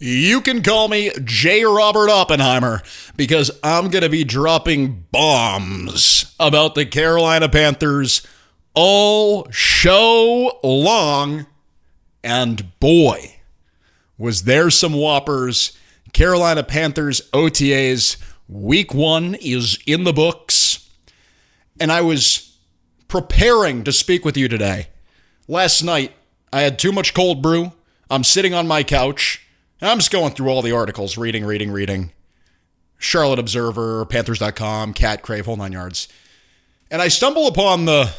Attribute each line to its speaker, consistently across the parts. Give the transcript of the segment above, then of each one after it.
Speaker 1: You can call me J. Robert Oppenheimer because I'm going to be dropping bombs about the Carolina Panthers all show long. And boy, was there some whoppers. Carolina Panthers OTAs week 1 is in the books. And I was preparing to speak with you today. Last night, I had too much cold brew. I'm sitting on my couch. I'm just going through all the articles, reading. Charlotte Observer, Panthers.com, Cat Crave, whole 9 yards. And I stumble upon the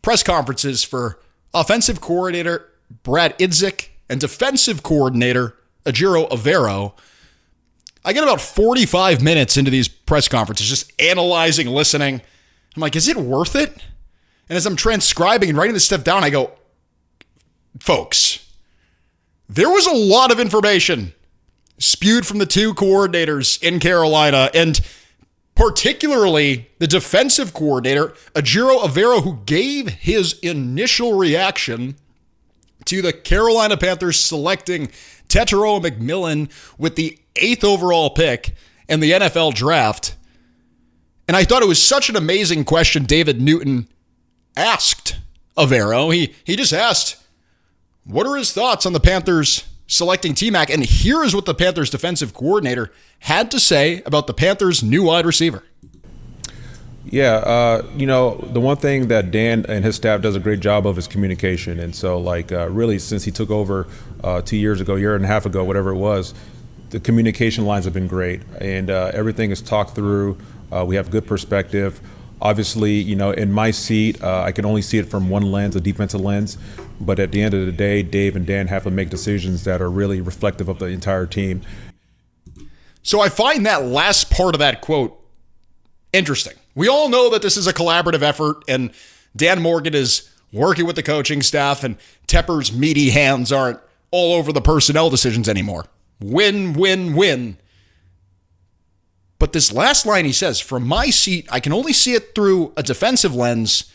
Speaker 1: press conferences for offensive coordinator Brad Idzik and defensive coordinator Ejiro Evero. I get about 45 minutes into these press conferences, just analyzing, listening. I'm like, is it worth it? And as I'm transcribing and writing this stuff down, I go, folks, there was a lot of information spewed from the two coordinators in Carolina, and particularly the defensive coordinator, Ejiro Evero, who gave his initial reaction to the Carolina Panthers selecting Tetairoa McMillan with the 8th overall pick in the NFL draft. And I thought it was such an amazing question David Newton asked Evero. He just asked, what are his thoughts on the Panthers selecting T-Mac? And here is what the Panthers defensive coordinator had to say about the Panthers' new wide receiver.
Speaker 2: Yeah, the one thing that Dan and his staff does a great job of is communication. And so, really, since he took over 2 years ago, year and a half ago, whatever it was, the communication lines have been great. And everything is talked through. We have good perspective. Obviously, in my seat, I can only see it from one lens, a defensive lens. But at the end of the day, Dave and Dan have to make decisions that are really reflective of the entire team.
Speaker 1: So I find that last part of that quote interesting. We all know that this is a collaborative effort, and Dan Morgan is working with the coaching staff, and Tepper's meaty hands aren't all over the personnel decisions anymore. Win, win, win. But this last line he says, from my seat, I can only see it through a defensive lens.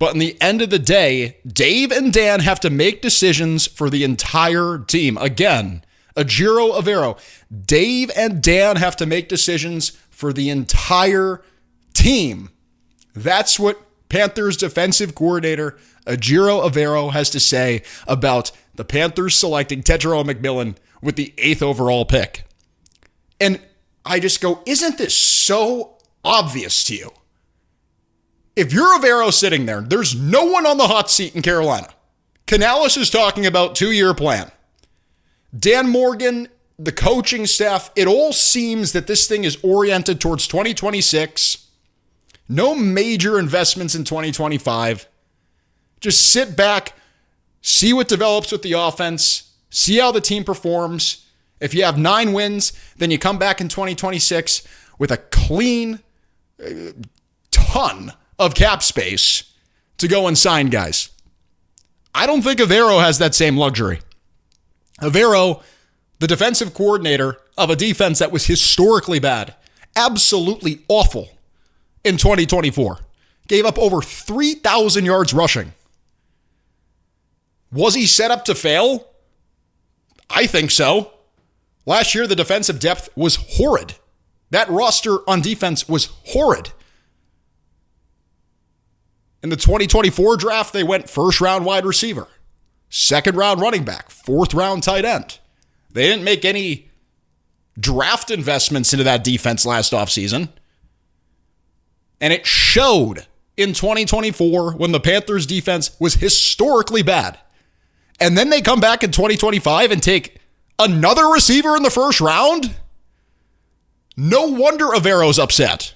Speaker 1: But in the end of the day, Dave and Dan have to make decisions for the entire team. Again, Ejiro Evero, Dave and Dan have to make decisions for the entire team. That's what Panthers defensive coordinator Ejiro Evero has to say about the Panthers selecting Tetairoa McMillan with the 8th overall pick. And I just go, isn't this so obvious to you? If you're Evero sitting there, there's no one on the hot seat in Carolina. Canales is talking about 2-year plan. Dan Morgan, the coaching staff, it all seems that this thing is oriented towards 2026. No major investments in 2025. Just sit back, see what develops with the offense, see how the team performs. If you have 9 wins, then you come back in 2026 with a clean ton of cap space to go and sign guys. I don't think Evero has that same luxury. Evero, the defensive coordinator of a defense that was historically bad, absolutely awful in 2024, gave up over 3,000 yards rushing. Was he set up to fail? I think so. Last year, the defensive depth was horrid. That roster on defense was horrid. In the 2024 draft, they went first-round wide receiver, second-round running back, fourth-round tight end. They didn't make any draft investments into that defense last offseason. And it showed in 2024 when the Panthers' defense was historically bad. And then they come back in 2025 and take another receiver in the first round? No wonder Evero's upset.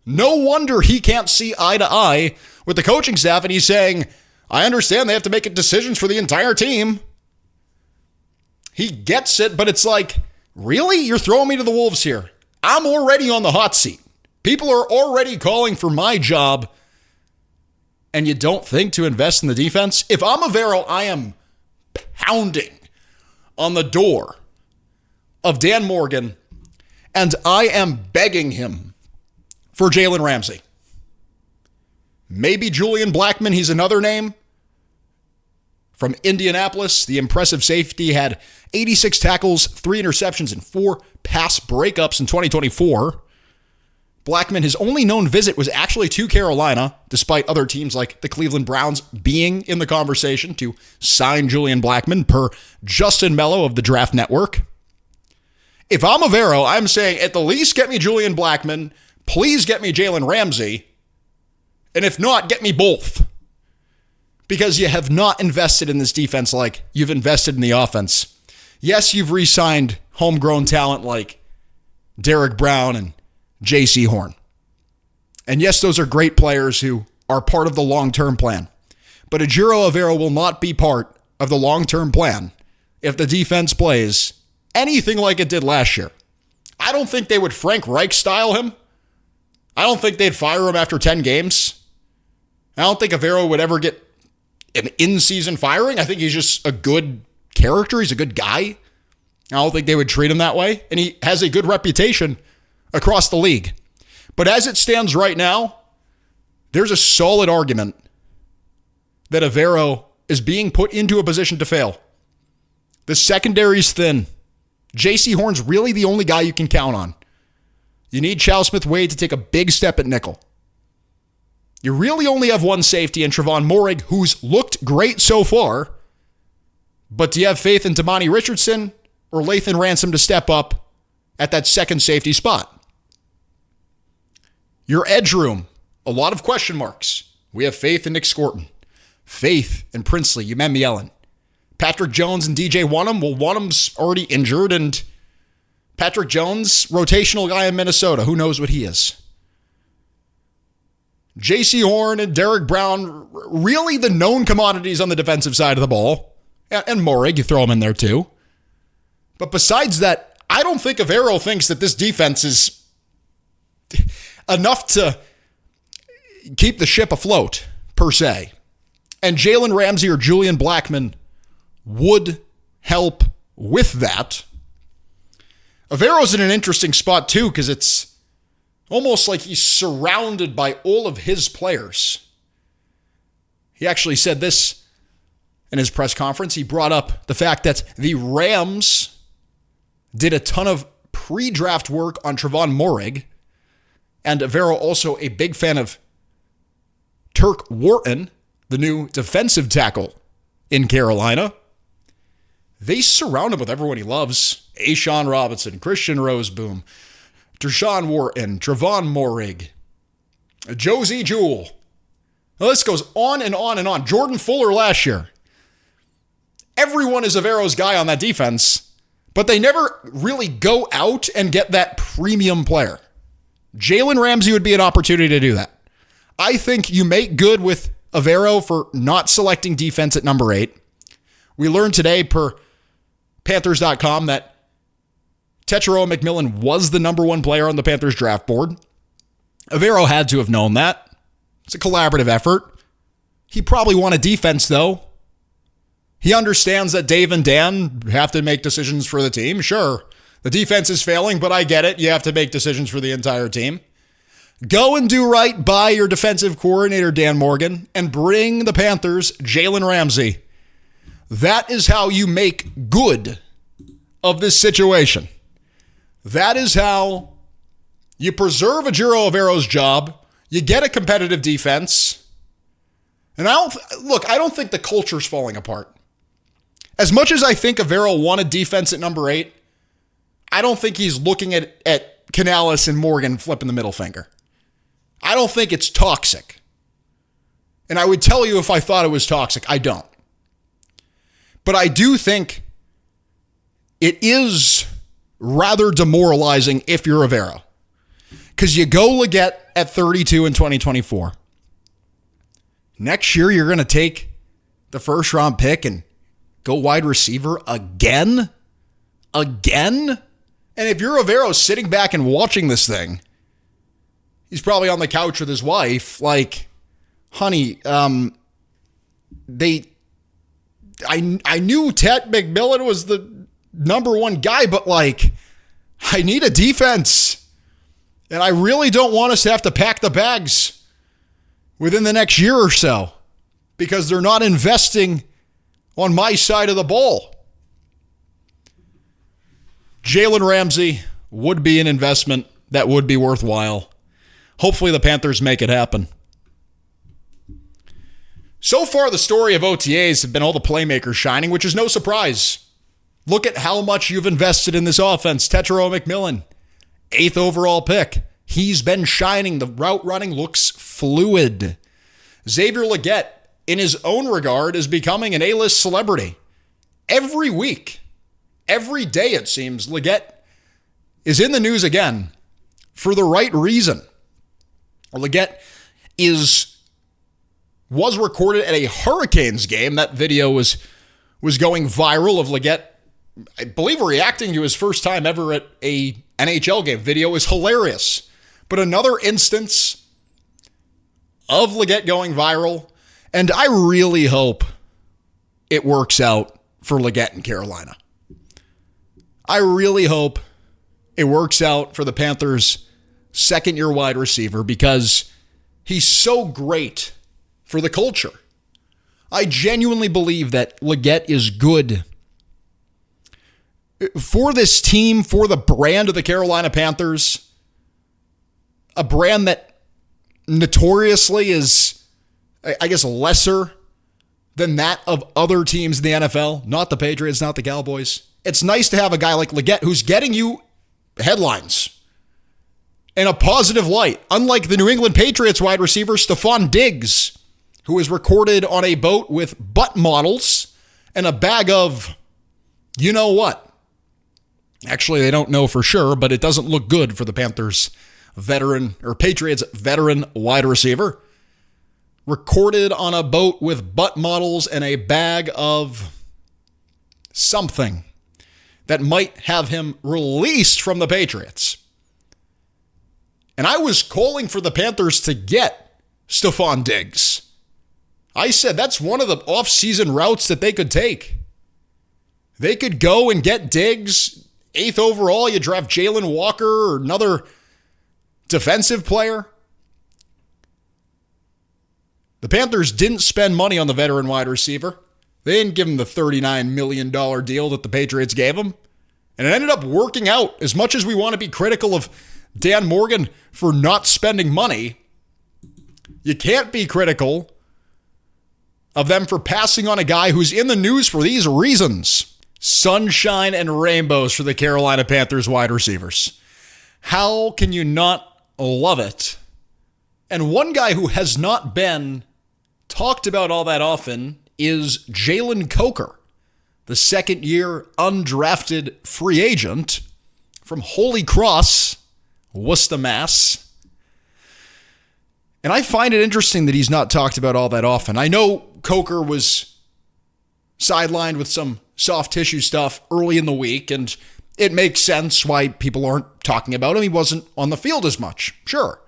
Speaker 1: No wonder he can't see eye to eye with the coaching staff, and he's saying, I understand they have to make decisions for the entire team. He gets it, but it's like, really? You're throwing me to the wolves here. I'm already on the hot seat. People are already calling for my job, and you don't think to invest in the defense? If I'm Evero, I am pounding on the door of Dan Morgan, and I am begging him for Jalen Ramsey. Maybe Julian Blackmon, he's another name. From Indianapolis, the impressive safety had 86 tackles, 3 interceptions, and 4 pass breakups in 2024. Blackmon, his only known visit was actually to Carolina, despite other teams like the Cleveland Browns being in the conversation to sign Julian Blackmon, per Justin Mello of the Draft Network. If I'm Evero, I'm saying at the least get me Julian Blackmon, please get me Jalen Ramsey, and if not, get me both. Because you have not invested in this defense like you've invested in the offense. Yes, you've re-signed homegrown talent like Derek Brown and J.C. Horn. And yes, those are great players who are part of the long-term plan. But Ejiro Evero will not be part of the long-term plan if the defense plays anything like it did last year. I don't think they would Frank Reich style him. I don't think they'd fire him after 10 games. I don't think Evero would ever get an in-season firing. I think he's just a good character. He's a good guy. I don't think they would treat him that way. And he has a good reputation across the league. But as it stands right now, there's a solid argument that Evero is being put into a position to fail. The secondary's thin. J.C. Horn's really the only guy you can count on. You need Charles Smith-Wade to take a big step at nickel. You really only have one safety in Trevon Moehrig, who's looked great so far. But do you have faith in Damani Richardson or Lathan Ransom to step up at that second safety spot? Your edge room, a lot of question marks. We have faith in Nick Scorton, faith in Princely, McMillan, Patrick Jones and DJ Wonnum. Well, Wonnum's already injured, and Patrick Jones, rotational guy in Minnesota. Who knows what he is? J.C. Horn and Derek Brown, really the known commodities on the defensive side of the ball. And Moehrig, you throw him in there too. But besides that, I don't think Evero thinks that this defense is enough to keep the ship afloat, per se. And Jalen Ramsey or Julian Blackmon would help with that. Evero's in an interesting spot too, because it's almost like he's surrounded by all of his players. He actually said this in his press conference. He brought up the fact that the Rams did a ton of pre-draft work on Trevon Moehrig, and Evero also a big fan of Turk Wharton, the new defensive tackle in Carolina. They surround him with everyone he loves. A'Shawn Robinson, Christian Roseboom, Tershawn Wharton, Trevon Moehrig, Josie Jewell. The list goes on and on and on. Jordan Fuller last year. Everyone is Evero's guy on that defense, but they never really go out and get that premium player. Jalen Ramsey would be an opportunity to do that. I think you make good with Evero for not selecting defense at number 8. We learned today per Panthers.com that Tetairoa McMillan was the number 1 player on the Panthers draft board. Evero had to have known that. It's a collaborative effort. He probably wanted defense, though. He understands that Dave and Dan have to make decisions for the team. Sure, the defense is failing, but I get it. You have to make decisions for the entire team. Go and do right by your defensive coordinator, Dan Morgan, and bring the Panthers Jalen Ramsey. That is how you make good of this situation. That is how you preserve Ejiro Evero's job. You get a competitive defense. And I don't think the culture's falling apart. As much as I think Evero wanted defense at number 8, I don't think he's looking at Canales and Morgan flipping the middle finger. I don't think it's toxic. And I would tell you if I thought it was toxic. I don't. But I do think it is rather demoralizing if you're Evero. Because you go Legette at 32 in 2024. Next year, you're going to take the first round pick and go wide receiver again? Again? And if you're Evero sitting back and watching this thing, he's probably on the couch with his wife, like, honey, I knew Tet McMillan was the number 1 guy, but like, I need a defense. And I really don't want us to have to pack the bags within the next year or so because they're not investing on my side of the ball. Jalen Ramsey would be an investment that would be worthwhile. Hopefully the Panthers make it happen. So far, the story of OTAs have been all the playmakers shining, which is no surprise. Look at how much you've invested in this offense. Tetairoa McMillan, 8th overall pick. He's been shining. The route running looks fluid. Xavier Legette, in his own regard, is becoming an A-list celebrity. Every week, every day it seems, Legette is in the news again for the right reason. Legette was recorded at a Hurricanes game. That video was going viral of Legette, I believe, reacting to his first time ever at a NHL game. Video is hilarious. But another instance of Legette going viral, and I really hope it works out for Legette in Carolina. I really hope it works out for the Panthers' second-year wide receiver because he's so great for the culture. I genuinely believe that Legette is good for this team, for the brand of the Carolina Panthers, a brand that notoriously is, I guess, lesser than that of other teams in the NFL, not the Patriots, not the Cowboys. It's nice to have a guy like Legette who's getting you headlines in a positive light, unlike the New England Patriots wide receiver Stephon Diggs, who was recorded on a boat with butt models and a bag of, you know what? Actually, they don't know for sure, but it doesn't look good for the Panthers Patriots veteran wide receiver. Recorded on a boat with butt models and a bag of something that might have him released from the Patriots. And I was calling for the Panthers to get Stephon Diggs. I said that's one of the off-season routes that they could take. They could go and get Diggs, 8th overall. You draft Jaylen Walker or another defensive player. The Panthers didn't spend money on the veteran wide receiver. They didn't give him the $39 million deal that the Patriots gave him. And it ended up working out. As much as we want to be critical of Dan Morgan for not spending money, you can't be critical of them for passing on a guy who's in the news for these reasons. Sunshine and rainbows for the Carolina Panthers wide receivers. How can you not love it? And one guy who has not been talked about all that often is Jaylen Coker, the second-year undrafted free agent from Holy Cross, Worcester, Mass. And I find it interesting that he's not talked about all that often. I know Coker was sidelined with some soft tissue stuff early in the week, and it makes sense why people aren't talking about him. He wasn't on the field as much, sure.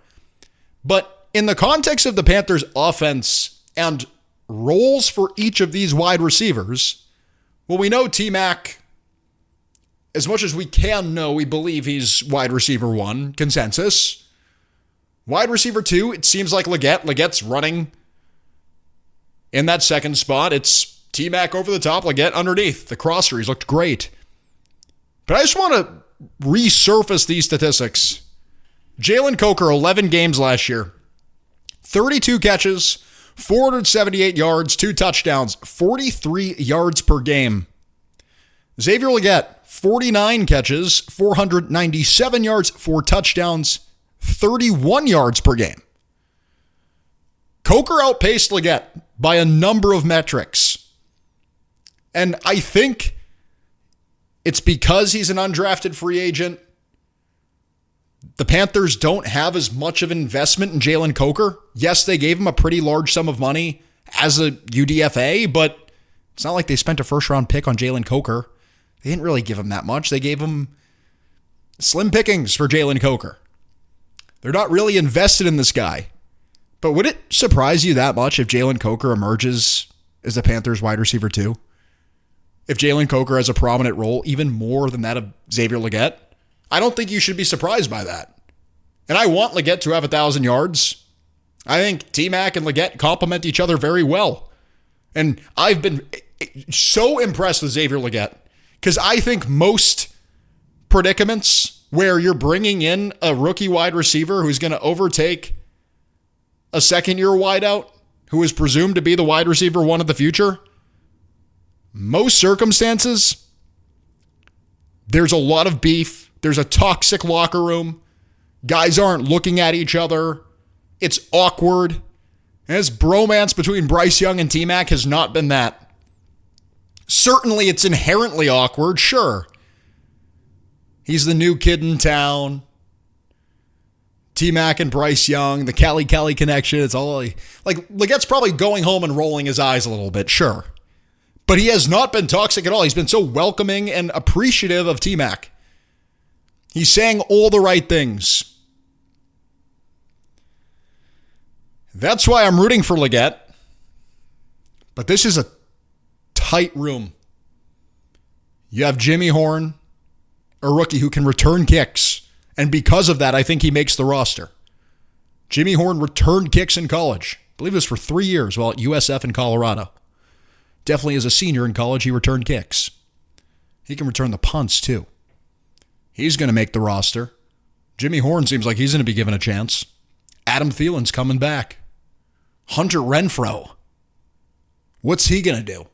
Speaker 1: But in the context of the Panthers' offense and roles for each of these wide receivers, well, we know T-Mac, as much as we can know, we believe he's wide receiver 1, consensus. Wide receiver 2, it seems like Legette. Legette's running in that second spot. It's T-Mac over the top, Legette underneath. The crosser, he's looked great. But I just want to resurface these statistics. Jaylen Coker, 11 games last year. 32 catches, 478 yards, 2 touchdowns, 43 yards per game. Xavier Legette, 49 catches, 497 yards, 4 touchdowns, 31 yards per game. Coker outpaced Legette by a number of metrics. And I think it's because he's an undrafted free agent. The Panthers don't have as much of an investment in Jalen Coker. Yes, they gave him a pretty large sum of money as a UDFA, but it's not like they spent a first-round pick on Jalen Coker. They didn't really give him that much. They gave him slim pickings for Jalen Coker. They're not really invested in this guy. But would it surprise you that much if Jalen Coker emerges as the Panthers wide receiver 2? If Jalen Coker has a prominent role, even more than that of Xavier Legette? I don't think you should be surprised by that. And I want Legette to have 1,000 yards. I think T-Mac and Legette complement each other very well. And I've been so impressed with Xavier Legette because I think most predicaments where you're bringing in a rookie wide receiver who's going to overtake a second-year wideout who is presumed to be the wide receiver one of the future, most circumstances, there's a lot of beef. There's a toxic locker room. Guys aren't looking at each other. It's awkward. And this bromance between Bryce Young and T-Mac has not been that. Certainly, it's inherently awkward, sure. He's the new kid in town. T-Mac and Bryce Young, the Cali connection. It's all like Legette's probably going home and rolling his eyes a little bit, sure. But he has not been toxic at all. He's been so welcoming and appreciative of T-Mac. He's saying all the right things. That's why I'm rooting for Legette. But this is a tight room. You have Jimmy Horn, a rookie who can return kicks. And because of that, I think he makes the roster. Jimmy Horn returned kicks in college. I believe it was for 3 years while at USF in Colorado. Definitely as a senior in college, he returned kicks. He can return the punts, too. He's going to make the roster. Jimmy Horn seems like he's going to be given a chance. Adam Thielen's coming back. Hunter Renfro. What's he going to do?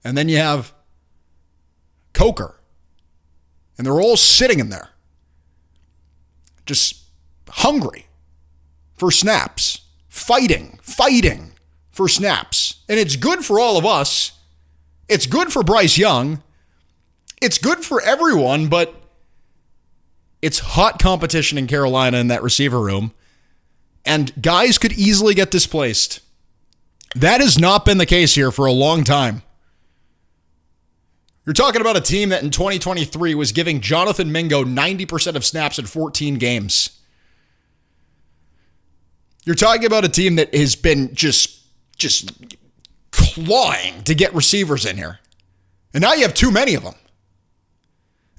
Speaker 1: And then you have Coker. And they're all sitting in there. Just hungry for snaps. Fighting for snaps. And it's good for all of us. It's good for Bryce Young. It's good for everyone, but it's hot competition in Carolina in that receiver room. And guys could easily get displaced. That has not been the case here for a long time. You're talking about a team that in 2023 was giving Jonathan Mingo 90% of snaps in 14 games. You're talking about a team that has been just clawing to get receivers in here. And now you have too many of them.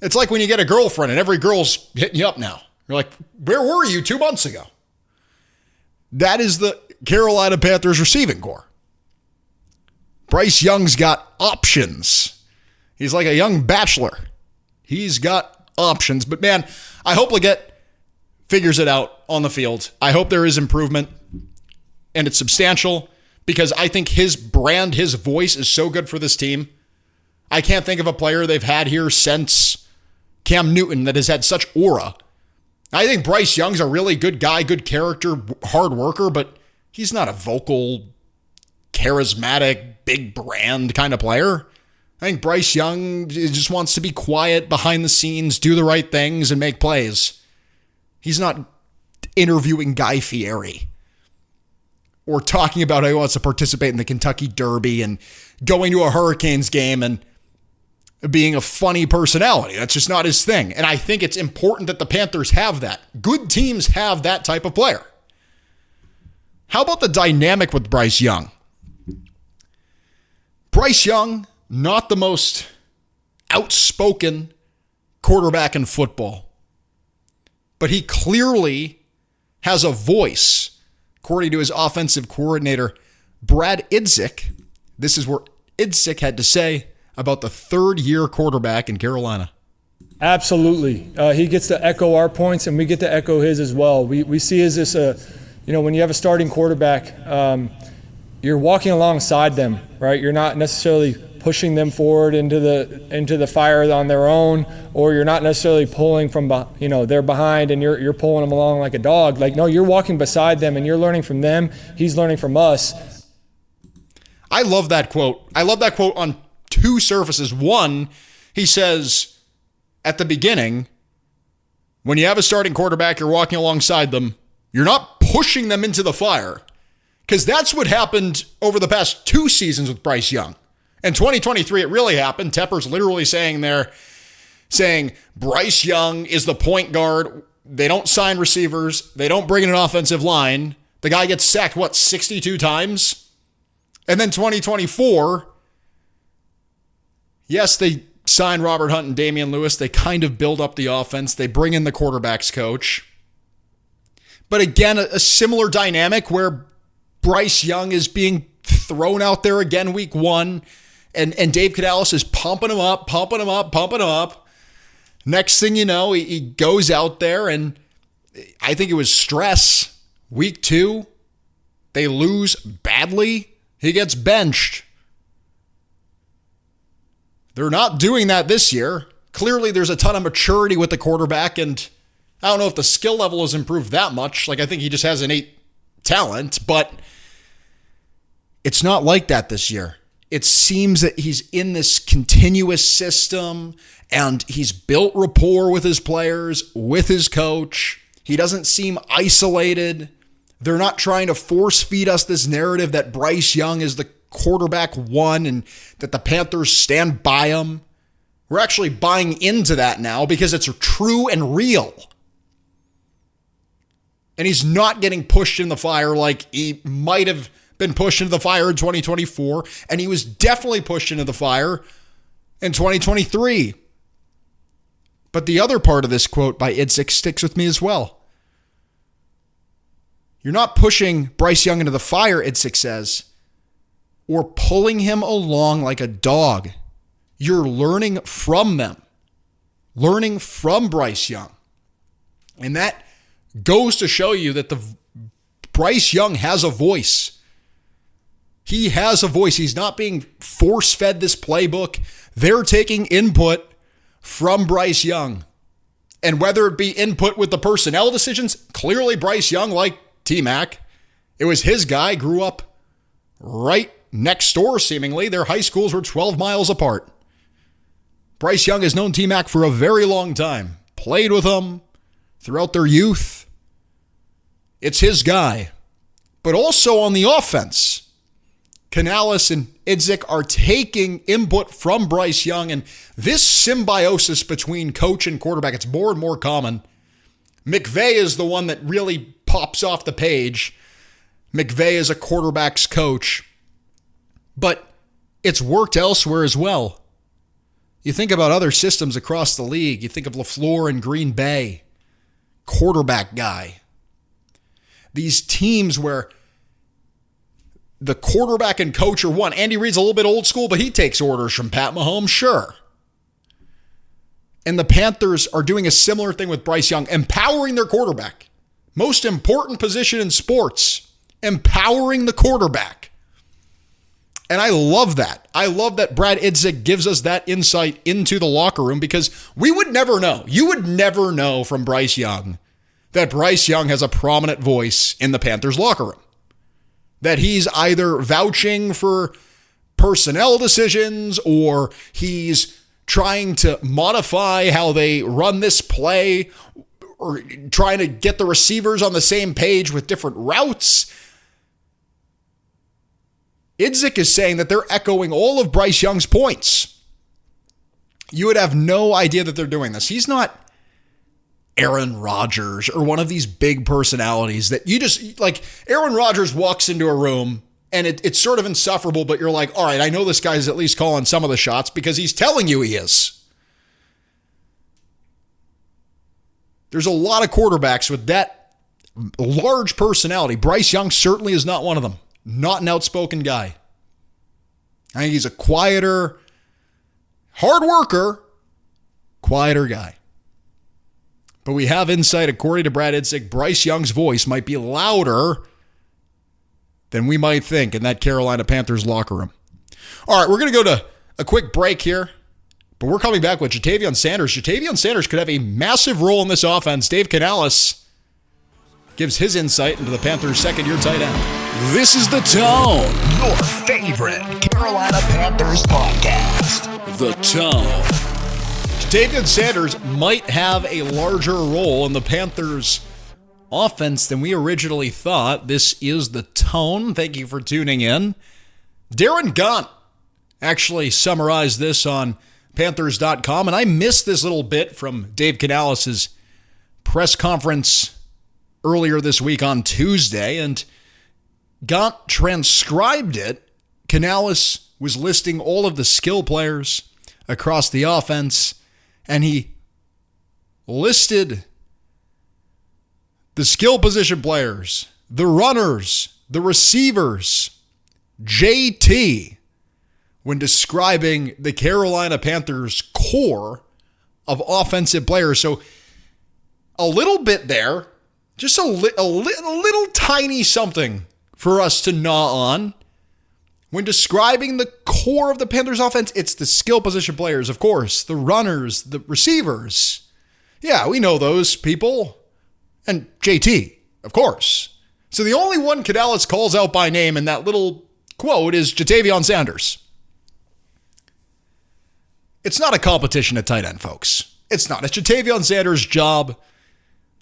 Speaker 1: It's like when you get a girlfriend and every girl's hitting you up now. You're like, where were you 2 months ago? That is the Carolina Panthers receiving corps. Bryce Young's got options. He's like a young bachelor. He's got options. But man, I hope Legette figures it out on the field. I hope there is improvement, and it's substantial because I think his brand, his voice is so good for this team. I can't think of a player they've had here since Cam Newton that has had such aura. I think Bryce Young's a really good guy, good character, hard worker, but he's not a vocal, charismatic, big brand kind of player. I think Bryce Young just wants to be quiet behind the scenes, do the right things, and make plays. He's not interviewing Guy Fieri or talking about how he wants to participate in the Kentucky Derby and going to a Hurricanes game and being a funny personality. That's just not his thing. And I think it's important that the Panthers have that. Good teams have that type of player. How about the dynamic with Bryce Young? Bryce Young, not the most outspoken quarterback in football, but he clearly has a voice, according to his offensive coordinator, Brad Idzik. This is what Idzik had to say about the third-year quarterback in Carolina.
Speaker 3: Absolutely. He gets to echo our points, and we get to echo his as well. We see as this, when you have a starting quarterback, you're walking alongside them, right? You're not necessarily pushing them forward into the fire on their own, or you're not necessarily pulling from, they're behind and you're pulling them along like a dog. Like, no, you're walking beside them and you're learning from them. He's learning from us.
Speaker 1: I love that quote. I love that quote on two surfaces. One, he says at the beginning, when you have a starting quarterback, you're walking alongside them. You're not pushing them into the fire, because that's what happened over the past 2 seasons with Bryce Young. In 2023, it really happened. Tepper's literally saying Bryce Young is the point guard. They don't sign receivers. They don't bring in an offensive line. The guy gets sacked, 62 times? And then 2024, yes, they sign Robert Hunt and Damian Lewis. They kind of build up the offense. They bring in the quarterback's coach. But again, a similar dynamic where Bryce Young is being thrown out there again week 1, And Dave Canales is pumping him up. Next thing you know, he goes out there, and I think it was stress. Week 2, they lose badly. He gets benched. They're not doing that this year. Clearly, there's a ton of maturity with the quarterback, and I don't know if the skill level has improved that much. Like, I think he just has innate talent, but it's not like that this year. It seems that he's in this continuous system, and he's built rapport with his players, with his coach. He doesn't seem isolated. They're not trying to force feed us this narrative that Bryce Young is the quarterback one and that the Panthers stand by him. We're actually buying into that now because it's true and real. And he's not getting pushed in the fire like he might have been pushed into the fire in 2024, and he was definitely pushed into the fire in 2023. But the other part of this quote by Idzik sticks with me as well. You're not pushing Bryce Young into the fire, Idzik says, or pulling him along like a dog. You're learning from them, learning from Bryce Young. And that goes to show you that the Bryce Young has a voice. He has a voice. He's not being force-fed this playbook. They're taking input from Bryce Young. And whether it be input with the personnel decisions, clearly Bryce Young, like T-Mac, it was his guy, grew up right next door, seemingly. Their high schools were 12 miles apart. Bryce Young has known T-Mac for a very long time. Played with him throughout their youth. It's his guy. But also on the offense, Canales and Idzik are taking input from Bryce Young, and this symbiosis between coach and quarterback, it's more and more common. McVay is the one that really pops off the page. McVay is a quarterback's coach, but it's worked elsewhere as well. You think about other systems across the league. You think of LaFleur in Green Bay, quarterback guy. These teams where the quarterback and coach are one. Andy Reid's a little bit old school, but he takes orders from Pat Mahomes, sure. And the Panthers are doing a similar thing with Bryce Young, empowering their quarterback. Most important position in sports, empowering the quarterback. And I love that. I love that Brad Idzik gives us that insight into the locker room, because we would never know. You would never know from Bryce Young that Bryce Young has a prominent voice in the Panthers locker room. That he's either vouching for personnel decisions or he's trying to modify how they run this play or trying to get the receivers on the same page with different routes. Idzik is saying that they're echoing all of Bryce Young's points. You would have no idea that they're doing this. He's not Aaron Rodgers or one of these big personalities that you just, like, Aaron Rodgers walks into a room and it's sort of insufferable, but you're like, all right, I know this guy's at least calling some of the shots because he's telling you he is. There's a lot of quarterbacks with that large personality. Bryce Young certainly is not one of them. Not an outspoken guy. I think he's a quieter, hard worker, quieter guy. But we have insight, according to Brad Idzik, Bryce Young's voice might be louder than we might think in that Carolina Panthers locker room. All right, we're going to go to a quick break here, but we're coming back with Jatavion Sanders. Jatavion Sanders could have a massive role in this offense. Dave Canales gives his insight into the Panthers' second-year tight end.
Speaker 4: This is The Tone, your favorite Carolina Panthers podcast.
Speaker 1: The Tone. Jatavion Sanders might have a larger role in the Panthers' offense than we originally thought. This is The Tone. Thank you for tuning in. Darren Gaunt actually summarized this on Panthers.com, and I missed this little bit from Dave Canales' press conference earlier this week on Tuesday, and Gaunt transcribed it. Canales was listing all of the skill players across the offense, and he listed the skill position players, the runners, the receivers. JT when describing the Carolina Panthers core of offensive players. So a little bit there, just a little tiny something for us to gnaw on. When describing the core of the Panthers offense, it's the skill position players, of course, the runners, the receivers. Yeah, we know those people. And JT, of course. So the only one Canales calls out by name in that little quote is Jatavion Sanders. It's not a competition at tight end, folks. It's not. It's Jatavion Sanders' job.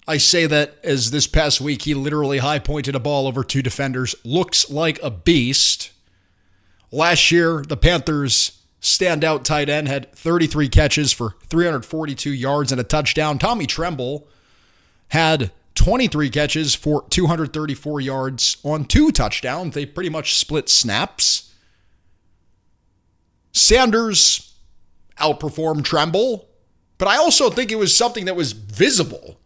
Speaker 1: I say that as this past week, he literally high-pointed a ball over 2 defenders. Looks like a beast. Last year, the Panthers' standout tight end had 33 catches for 342 yards and a touchdown. Tommy Tremble had 23 catches for 234 yards on 2 touchdowns. They pretty much split snaps. Sanders outperformed Tremble, but I also think it was something that was visible.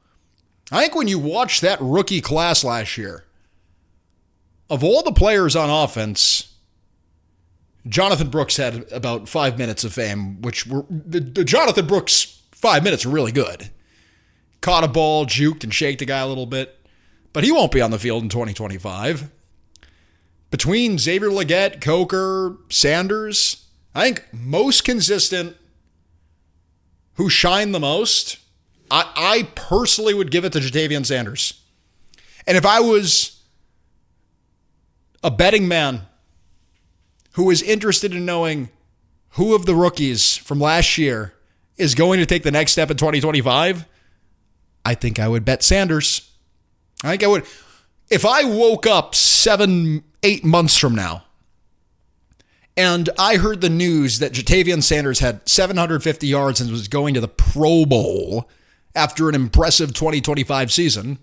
Speaker 1: I think when you watch that rookie class last year, of all the players on offense, Jonathan Brooks had about 5 minutes of fame, which were the Jonathan Brooks 5 minutes were really good. Caught a ball, juked, and shaked the guy a little bit, but he won't be on the field in 2025. Between Xavier Legette, Coker, Sanders, I think most consistent, who shined the most, I personally would give it to Jatavion Sanders. And if I was a betting man who was interested in knowing who of the rookies from last year is going to take the next step in 2025, I think I would bet Sanders. I think I would. If I woke up 7-8 months from now and I heard the news that Jatavion Sanders had 750 yards and was going to the Pro Bowl after an impressive 2025 season,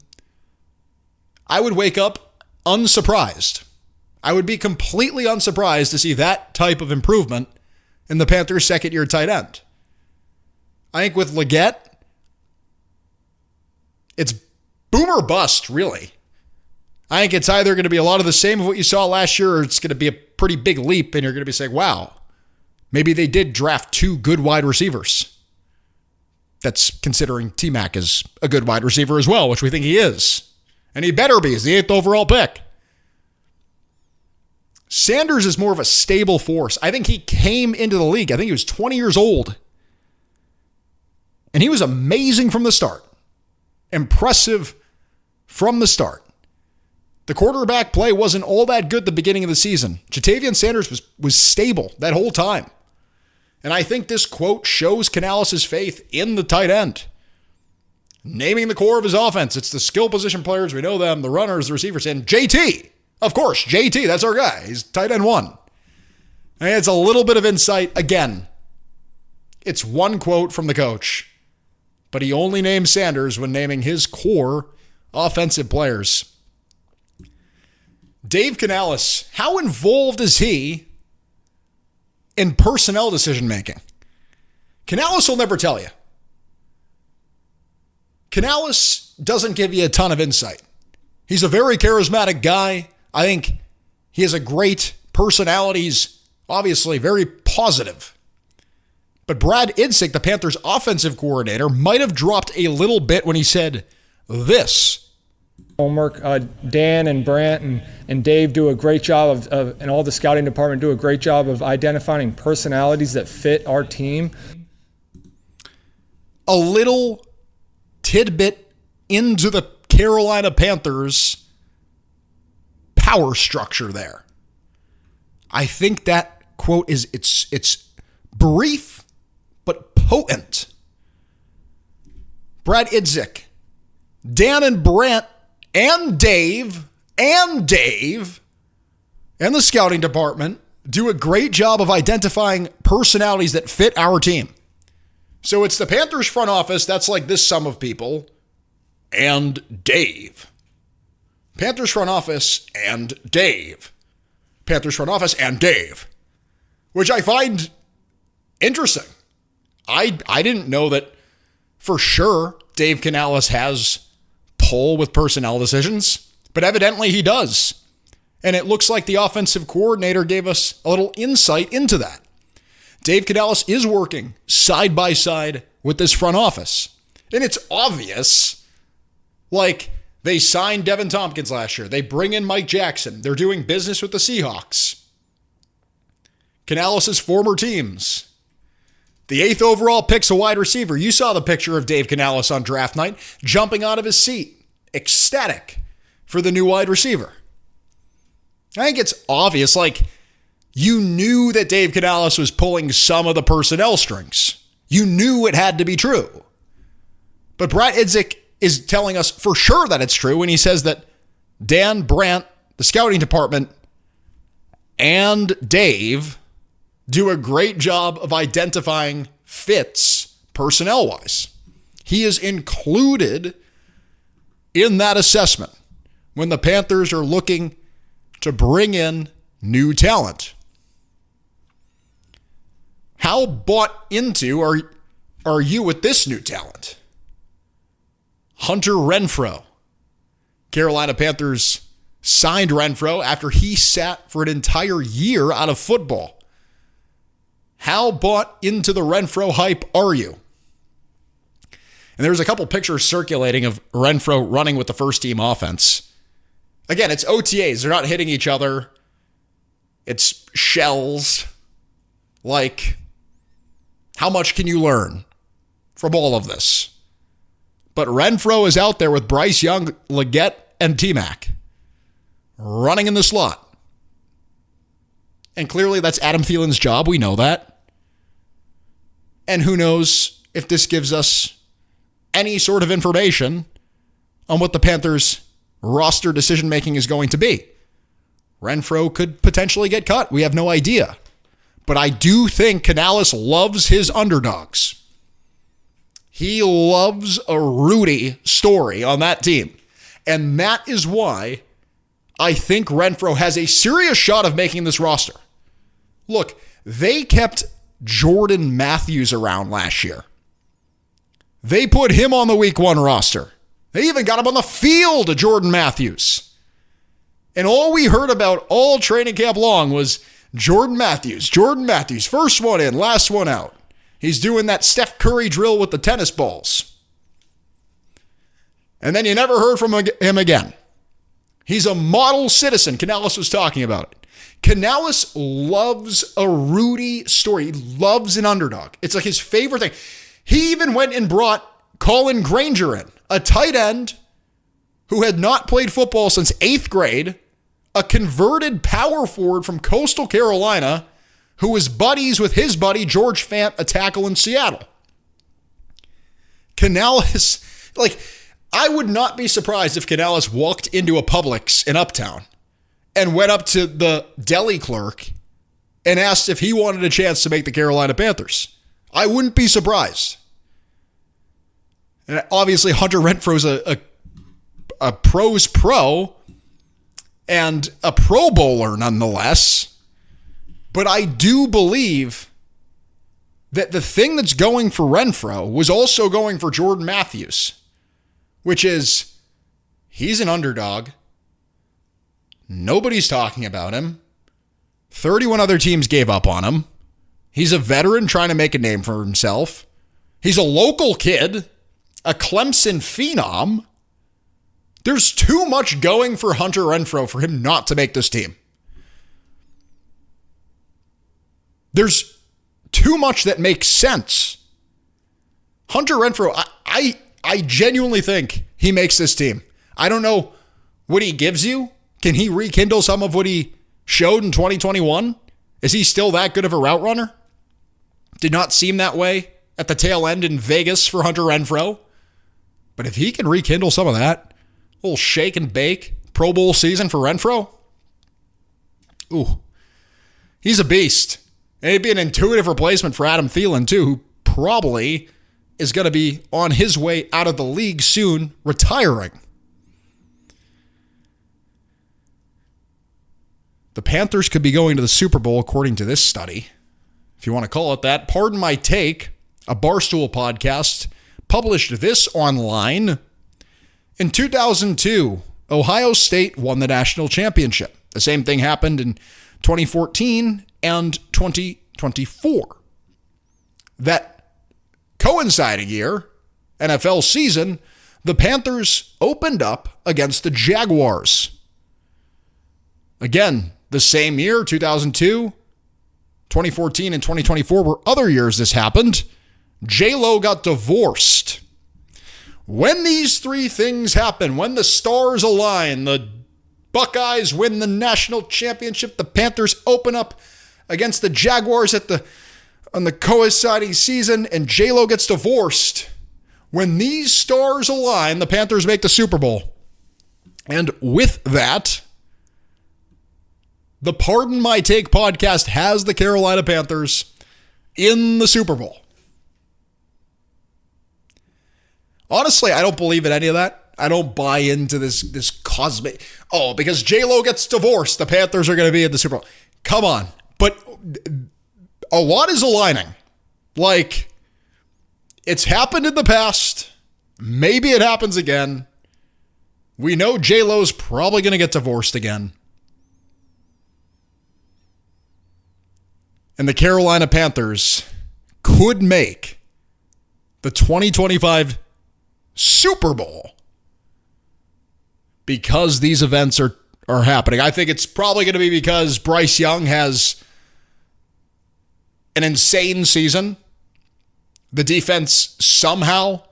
Speaker 1: I would wake up unsurprised. I would be completely unsurprised to see that type of improvement in the Panthers' second-year tight end. I think with Legette, it's boom or bust, really. I think it's either going to be a lot of the same of what you saw last year, or it's going to be a pretty big leap, and you're going to be saying, wow, maybe they did draft 2 good wide receivers. That's considering T-Mac is a good wide receiver as well, which we think he is. And he better be. He's the 8th overall pick. Sanders is more of a stable force. I think he came into the league. I think he was 20 years old. And he was amazing from the start. Impressive from the start. The quarterback play wasn't all that good at the beginning of the season. Jatavion Sanders was stable that whole time. And I think this quote shows Canales' faith in the tight end. Naming the core of his offense. It's the skill position players. We know them. The runners, the receivers, and JT. Of course, JT. That's our guy. He's tight end 1. And it's a little bit of insight. Again, it's one quote from the coach. But he only named Sanders when naming his core offensive players. Dave Canales, how involved is he in personnel decision-making? Canales will never tell you. Canales doesn't give you a ton of insight. He's a very charismatic guy. I think he has a great personality. He's obviously very positive. But Brad Idzik, the Panthers' offensive coordinator, might have dropped a little bit when he said this.
Speaker 3: Homework. Dan and Brant and Dave do a great job and all the scouting department do a great job of identifying personalities that fit our team.
Speaker 1: A little tidbit into the Carolina Panthers power structure there. I think that quote is it's brief but potent. Brad Idzik, Dan and Brant, and Dave, and the scouting department do a great job of identifying personalities that fit our team. So it's the Panthers front office, that's like this sum of people, and Dave. Panthers front office and Dave. Panthers front office and Dave. Which I find interesting. I didn't know that for sure Dave Canales has pull with personnel decisions, but evidently he does. And it looks like the offensive coordinator gave us a little insight into that. Dave Canales is working side by side with this front office. And it's obvious. Like, they signed Devin Tompkins last year. They bring in Mike Jackson. They're doing business with the Seahawks. Canales' former teams. The 8th overall pick's a wide receiver. You saw the picture of Dave Canales on draft night, jumping out of his seat, ecstatic for the new wide receiver. I think it's obvious, like, you knew that Dave Canales was pulling some of the personnel strings. You knew it had to be true. But Brad Idzik is telling us for sure that it's true when he says that Dan Brandt, the scouting department, and Dave do a great job of identifying fits personnel-wise. He is included in that assessment when the Panthers are looking to bring in new talent. How bought into are you with this new talent? Hunter Renfro. Carolina Panthers signed Renfro after he sat for an entire year out of football. How bought into the Renfro hype are you? And there's a couple pictures circulating of Renfro running with the first team offense. Again, it's OTAs. They're not hitting each other. It's shells. Like, how much can you learn from all of this? But Renfro is out there with Bryce Young, Legette, and T-Mac running in the slot. And clearly that's Adam Thielen's job. We know that. And who knows if this gives us any sort of information on what the Panthers' roster decision-making is going to be. Renfro could potentially get cut. We have no idea. But I do think Canales loves his underdogs. He loves a Rudy story on that team. And that is why I think Renfro has a serious shot of making this roster. Look, they kept Jordan Matthews around last year. They put him on the week 1 roster. They even got him on the field, Jordan Matthews. And all we heard about all training camp long was Jordan Matthews, first one in, last one out. He's doing that Steph Curry drill with the tennis balls. And then you never heard from him again. He's a model citizen. Canales was talking about it. Canales loves a Rudy story. He loves an underdog. It's like his favorite thing. He even went and brought Colin Granger in, a tight end who had not played football since 8th grade, a converted power forward from Coastal Carolina who was buddies with his buddy George Fant, a tackle in Seattle. Canales, like, I would not be surprised if Canales walked into a Publix in Uptown and went up to the deli clerk and asked if he wanted a chance to make the Carolina Panthers. I wouldn't be surprised. And obviously Hunter Renfro's a pro's pro and a Pro Bowler nonetheless. But I do believe that the thing that's going for Renfro was also going for Jordan Matthews, which is he's an underdog. Nobody's talking about him. 31 other teams gave up on him. He's a veteran trying to make a name for himself. He's a local kid, a Clemson phenom. There's too much going for Hunter Renfro for him not to make this team. There's too much that makes sense. Hunter Renfro, I genuinely think he makes this team. I don't know what he gives you. Can he rekindle some of what he showed in 2021? Is he still that good of a route runner? Did not seem that way at the tail end in Vegas for Hunter Renfro. But if he can rekindle some of that, a little shake and bake Pro Bowl season for Renfro, ooh, he's a beast. And it'd be an intuitive replacement for Adam Thielen, too, who probably is going to be on his way out of the league soon, retiring. The Panthers could be going to the Super Bowl, according to this study, if you want to call it that. Pardon My Take, a Barstool podcast, published this online. In 2002, Ohio State won the national championship. The same thing happened in 2014 and 2024. that coinciding year, NFL season, the Panthers opened up against the Jaguars. Again, the same year, 2002, 2014, and 2024 were other years this happened. J-Lo got divorced. When these three things happen, when the stars align, the Buckeyes win the national championship, the Panthers open up against the Jaguars on the coinciding season, and J-Lo gets divorced. When these stars align, the Panthers make the Super Bowl. And with that, the Pardon My Take podcast has the Carolina Panthers in the Super Bowl. Honestly, I don't believe in any of that. I don't buy into this cosmic, because J-Lo gets divorced, the Panthers are going to be in the Super Bowl. Come on. But a lot is aligning. Like, it's happened in the past. Maybe it happens again. We know J-Lo's probably going to get divorced again. And the Carolina Panthers could make the 2025 Super Bowl because these events are happening. I think it's probably going to be because Bryce Young has an insane season. The defense somehow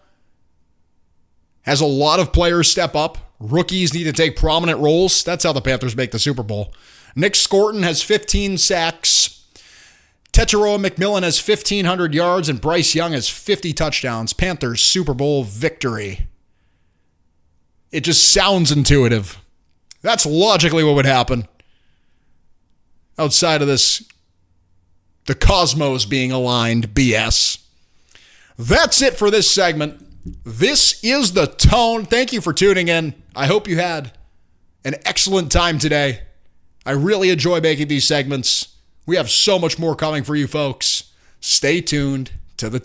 Speaker 1: has a lot of players step up. Rookies need to take prominent roles. That's how the Panthers make the Super Bowl. Nick Scorton has 15 sacks. Tetairoa McMillan has 1,500 yards, and Bryce Young has 50 touchdowns. Panthers Super Bowl victory. It just sounds intuitive. That's logically what would happen. Outside of this, the cosmos being aligned BS. That's it for this segment. This is The Tone. Thank you for tuning in. I hope you had an excellent time today. I really enjoy making these segments. We have so much more coming for you folks. Stay tuned to the